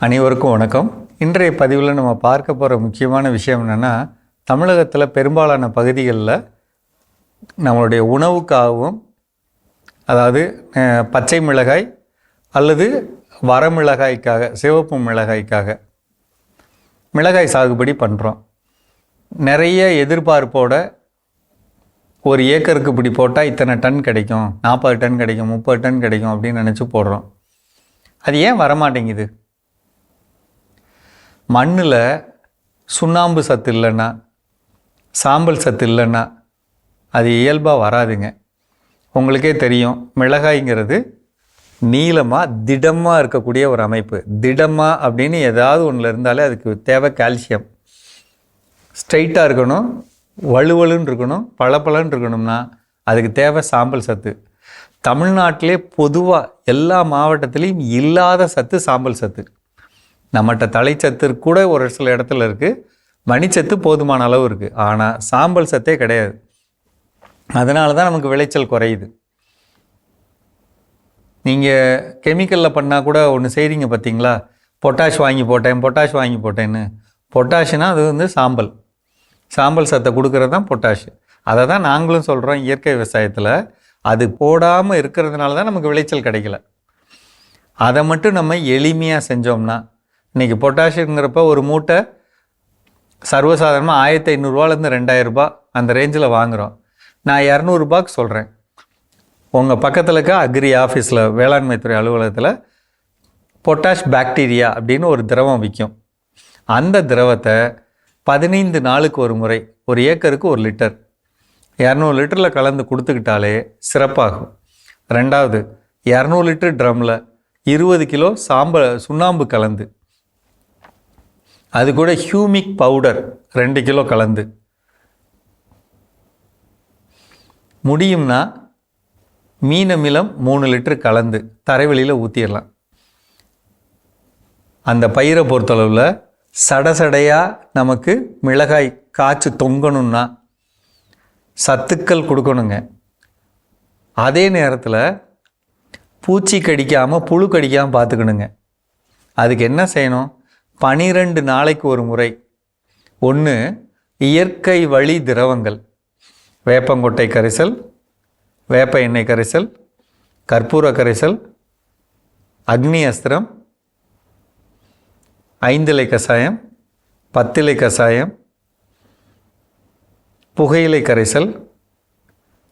அனைவருக்கும் வணக்கம். இன்றைய பதிவில் நம்ம பார்க்க போகிற முக்கியமான விஷயம் என்னென்னா, தமிழகத்தில் பெரும்பாலான பகுதிகளில் நம்மளுடைய உணவுக்காகவும், அதாவது பச்சை மிளகாய் அல்லது வரமிளகாய்க்காக, சிவப்பு மிளகாய்க்காக மிளகாய் சாகுபடி பண்ணுறோம். நிறைய எதிர்பார்ப்போட ஒரு ஏக்கருக்கு இப்படி போட்டால் இத்தனை டன் கிடைக்கும், 40 டன் கிடைக்கும், 30 டன் கிடைக்கும் அப்படின்னு நினச்சி போடுறோம். அது ஏன் வரமாட்டேங்குது? மண்ணில் சுண்ணாம்பு சத்து இல்லைன்னா, சாம்பல் சத்து இல்லைன்னா அது இயல்பாக வராதுங்க. உங்களுக்கே தெரியும், மிளகாய்ங்கிறது நீளமாக திடமாக இருக்கக்கூடிய ஒரு அமைப்பு. திடமாக அப்படின்னு ஏதாவது ஒன்றில் இருந்தாலே அதுக்கு தேவை கால்சியம். ஸ்ட்ரைட்டாக இருக்கணும், வலுவலுன்னு இருக்கணும், பளபளன்னு இருக்கணும்னா அதுக்கு தேவை சாம்பல் சத்து. தமிழ்நாட்டிலே பொதுவாக எல்லா மாவட்டத்திலையும் இல்லாத சத்து சாம்பல் சத்து. நம்மகிட்ட தலைச்சத்து கூட ஒரு சில இடத்துல இருக்குது, மணிச்சத்து போதுமான அளவு இருக்குது, ஆனால் சாம்பல் சத்தே கிடையாது. அதனால தான் நமக்கு விளைச்சல் குறையுது. நீங்கள் கெமிக்கலில் பண்ணால் கூட ஒன்று செய்கிறீங்க பார்த்தீங்களா, பொட்டாஷ் வாங்கி போட்டேன்னு. பொட்டாஷ்னா அது சாம்பல் சத்தை கொடுக்கறது தான் பொட்டாஷ். அதை தான் நாங்களும் சொல்கிறோம். இயற்கை விவசாயத்தில் அது போடாமல் இருக்கிறதுனால தான் நமக்கு விளைச்சல் கிடைக்கல. அதை மட்டும் நம்ம எளிமையாக செஞ்சோம்னா, இன்றைக்கி பொட்டாஷுங்கிறப்ப ஒரு மூட்டை சர்வசாதாரணமாக 1500 2000 அந்த ரேஞ்சில் வாங்குகிறோம். நான் 200 சொல்கிறேன். உங்கள் பக்கத்தில் இருக்க அக்ரி ஆஃபீஸில், வேளாண்மை துறை அலுவலகத்தில் பொட்டாஷ் பாக்டீரியா அப்படின்னு ஒரு திரவம் விற்கும். அந்த திரவத்தை 15 நாளுக்கு ஒரு முறை, ஒரு ஏக்கருக்கு 1 லிட்டர் 200 லிட்டரில் கலந்து கொடுத்துக்கிட்டாலே சிறப்பாகும். ரெண்டாவது, 200 லிட்டர் ட்ரம்மில் 20 கிலோ சுண்ணாம்பு கலந்து, அது கூட ஹியூமிக் பவுடர் 2 கிலோ கலந்து, முடியும்னா மீன் அமிலம் 3 லிட்டர் கலந்து தரைவெளியில் ஊற்றிடலாம். அந்த பயிரை பொறுத்தளவில் சடையாக நமக்கு மிளகாய் காய்ச்சி தொங்கணும்னா சத்துக்கள் கொடுக்கணுங்க. அதே நேரத்தில் பூச்சி கடிக்காமல், புழு கடிக்காமல் பார்த்துக்கணுங்க. அதுக்கு என்ன செய்யணும்? 12 நாளைக்கு ஒரு முறை ஒன்று இயற்கை வழி திரவங்கள், வேப்பங்கொட்டை கரைசல், வேப்ப எண்ணெய் கரைசல், கற்பூர கரைசல், அக்னி அஸ்திரம், 5 இலை கஷாயம், 10 இலை கஷாயம், புகையிலை கரைசல்,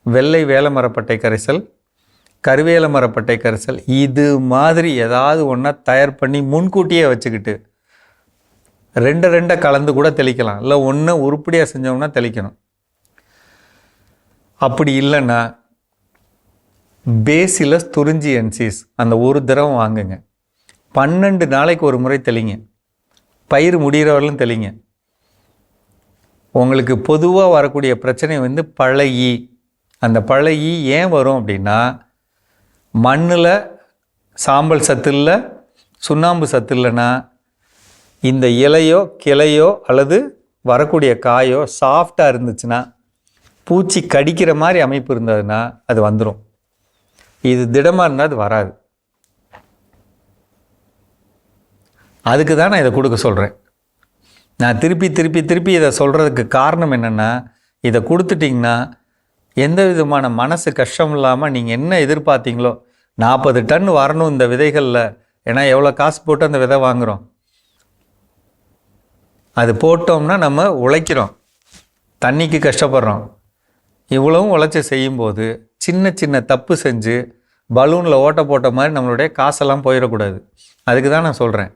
வெள்ளை வேலமரப்பட்டை கரைசல், கருவேல மரப்பட்டை கரைசல், இது மாதிரி ஏதாவது ஒன்றா தயார் பண்ணி முன்கூட்டியே வச்சுக்கிட்டு 2 கலந்து கூட தெளிக்கலாம். இல்லை ஒன்று உருப்படியாக செஞ்சோம்னா தெளிக்கணும். அப்படி இல்லைன்னா பேசிலஸ் துரிஞ்சியன்சிஸ் அந்த ஒரு திரவம் வாங்குங்க. 12 நாளைக்கு ஒரு முறை தெளிங்க. பயிர் முடிகிறவர்களும் தெளிங்க. உங்களுக்கு பொதுவாக வரக்கூடிய பிரச்சனை பழையி. அந்த பழையி ஏன் வரும் அப்படின்னா, மண்ணில் சாம்பல் சத்து இல்லை, சுண்ணாம்பு சத்து இல்லைன்னா இந்த இலையோ கிளையோ அல்லது வரக்கூடிய காயோ சாஃப்டாக இருந்துச்சுன்னா, பூச்சி கடிக்கிற மாதிரி அமைப்பு இருந்ததுன்னா அது வந்துடும். இது திடமாக இருந்தால் அது வராது. அதுக்கு தான் நான் இதை கொடுக்க சொல்கிறேன். நான் திருப்பி இதை சொல்கிறதுக்கு காரணம் என்னென்னா, இதை கொடுத்துட்டிங்கன்னா எந்த விதமான மனசு கஷ்டம் இல்லாமல் நீங்கள் என்ன எதிர்பார்த்தீங்களோ, 40 டன் வரணும் இந்த விதைகளில், ஏன்னா எவ்வளோ காசு போட்டு அந்த விதை வாங்குகிறோம். அது போட்டோம்னா நம்ம உழைக்கிறோம், தண்ணிக்கு கஷ்டப்படுறோம். இவ்வளவும் உழைச்சி செய்யும்போது சின்ன தப்பு செஞ்சு பலூனில் ஓட்ட போட்ட மாதிரி நம்மளுடைய காசெல்லாம் போயிடக்கூடாது. அதுக்கு தான் நான் சொல்கிறேன்,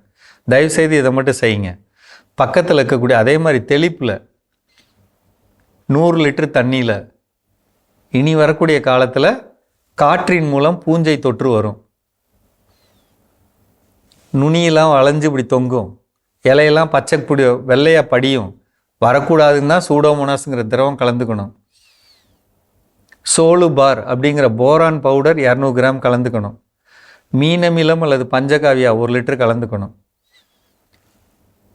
தயவுசெய்து இதை மட்டும் செய்யுங்க. பக்கத்தில் இருக்கக்கூடிய அதே மாதிரி தெளிப்பில் 100 லிட்டர் தண்ணியில் இனி வரக்கூடிய காலத்தில் காற்றின் மூலம் பூஞ்சை தொற்று வரும். நுனியெல்லாம் வளைஞ்சு இப்படி தொங்கும், இலையெல்லாம் பச்சை வெள்ளையாக படியும். வரக்கூடாதுன்னு தான் சூடோமோனாஸுங்கிற திரவம் கலந்துக்கணும். சோலு பார் அப்படிங்கிற போரான் பவுடர் 200 கிராம் கலந்துக்கணும். மீனமிலம் அல்லது பஞ்சகாவியா 1 லிட்டர் கலந்துக்கணும்.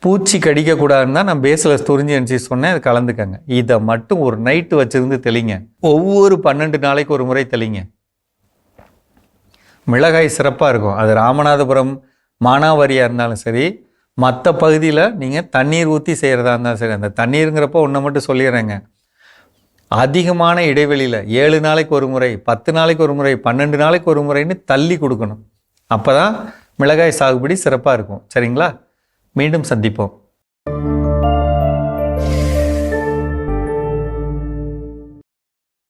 பூச்சி கடிக்கக்கூடாதுன்னு தான் நான் பேசிலஸ் துரிஞ்சியன்சிஸ் சொன்னேன், அது கலந்துக்கங்க. இதை மட்டும் ஒரு நைட்டு வச்சுருந்து தெளிங்க. ஒவ்வொரு 12 நாளைக்கு ஒரு முறை தெளிங்க. மிளகாய் சிறப்பாக இருக்கும். அது ராமநாதபுரம் மானாவாரியாக இருந்தாலும் சரி, மற்ற பகுதியில் நீங்கள் தண்ணீர் ஊற்றி செய்கிறதா இருந்தாலும் சரி, அந்த தண்ணீருங்கிறப்போ ஒன்றை மட்டும் சொல்லிடுறேங்க, அதிகமான இடைவெளியில் 7 நாளைக்கு ஒரு முறை, 10 நாளைக்கு ஒரு முறை, 12 நாளைக்கு ஒரு முறைன்னு தள்ளி கொடுக்கணும். அப்போ தான் மிளகாய் சாகுபடி சிறப்பாக இருக்கும். சரிங்களா? மீண்டும் சந்திப்போம்.